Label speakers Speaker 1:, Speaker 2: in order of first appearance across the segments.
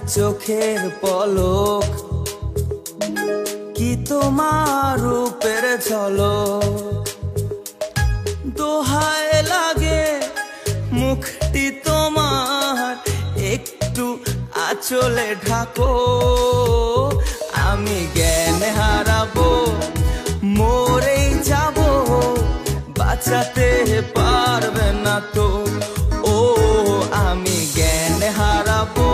Speaker 1: চোখের পলক কি তোমার রূপের ঝলক দোহায় লাগে মুখটি তোমার একটু আঁচলে ঢাকো আমি জ্ঞান হারাবো মরেই যাব বাঁচাতে পারবে না তো ও আমি জ্ঞান হারাবো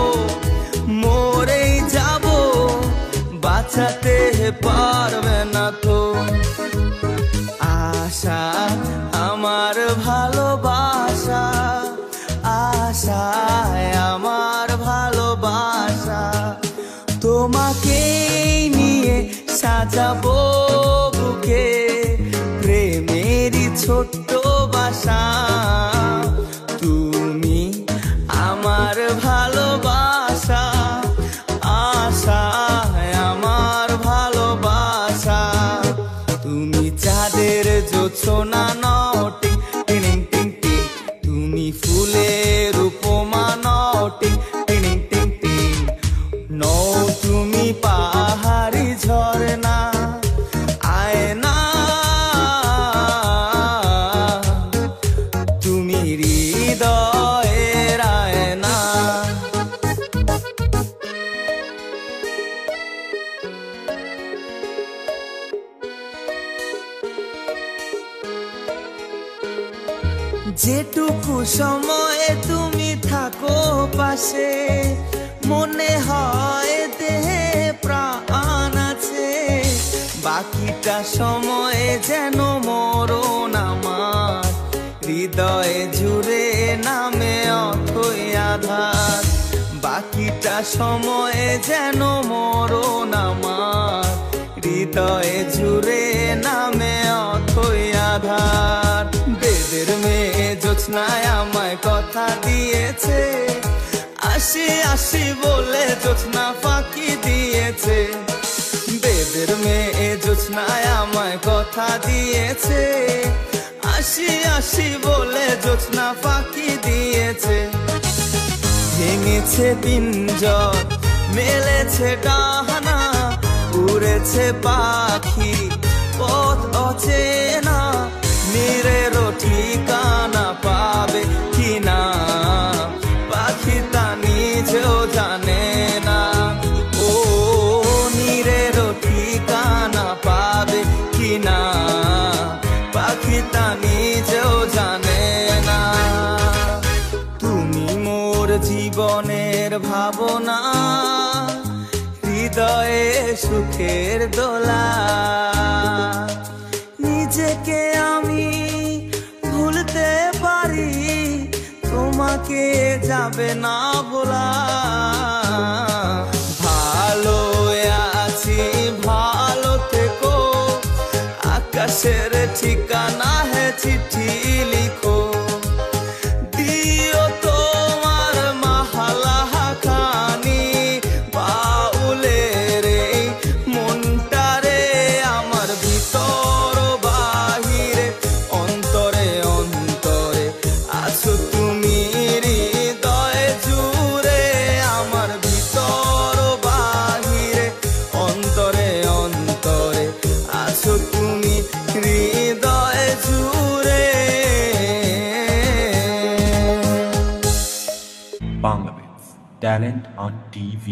Speaker 1: মরেই যাব বাঁচাতে পারবে না তো আশা আমার ভালোবাসা আশায় আমার ভালোবাসা তোমাকে নিয়ে সাজাবো বুকে প্রেমেরই ছোট্ট বাসা তুমি আমার ভালোবাসা আশায় আমার ভালোবাসা তুমি চাঁদের জোছনা নও টিং টিং টিং টিং তুমি ফুলের উপমা নও টিং টিং টিং টিং নও তুমি পাহাড়ি ঝরনা আয়না তুমি হৃদয়ের আয়না যেটুকু সময়ে তুমি থাকো পাশে মনে হয় দেহে প্রাণ আছে বাকিটা সময়ে যেন মরণ আমার হৃদয়ে জুড়ে নামে অথই আধার বাকিটা সময়ে যেন মরণ আমার হৃদয়ে জুড়ে নামে অথই আধার বেদের মেয়ে জোছনায় আমায় কথা দিয়েছে আসি আসি বলে জোছনা ফাঁকি দিয়েছে বেদের মেয়ে জোছনায় আমায় কথা দিয়েছে আসি আসি বলে জোছনা ফাঁকি দিয়েছে ভেঙেছে পিঞ্জর মেলেছে ডানা উড়েছে পাখি পথ অচেনা নীরেরও ঠিকানা পাবে কিনা পাখি তা নিজেও জানে না ও নীরেরও ঠিকানা পাবে কিনা পাখি তা নিজেও জানে না তুমি মোর জীবনের ভাবনা হৃদয়ে সুখের দোলা নিজেকে আমি ভুলতে পারি তোমাকে যাবে না ভোলা ভালো আছি ভালো থেকো আকাশের ঠিকানা হে চিঠি লিখো দিও তোমার মাহালা খানি বাউলের মনটারে আমার ভিতর বাহিরে অন্তরে অন্তরে আছো তুমি হৃদয় জুড়ে আমার ভিতর বাহিরে অন্তরে অন্তরে আছো তুমি হৃদয় জুড়ে
Speaker 2: Bangladesh Talent on TV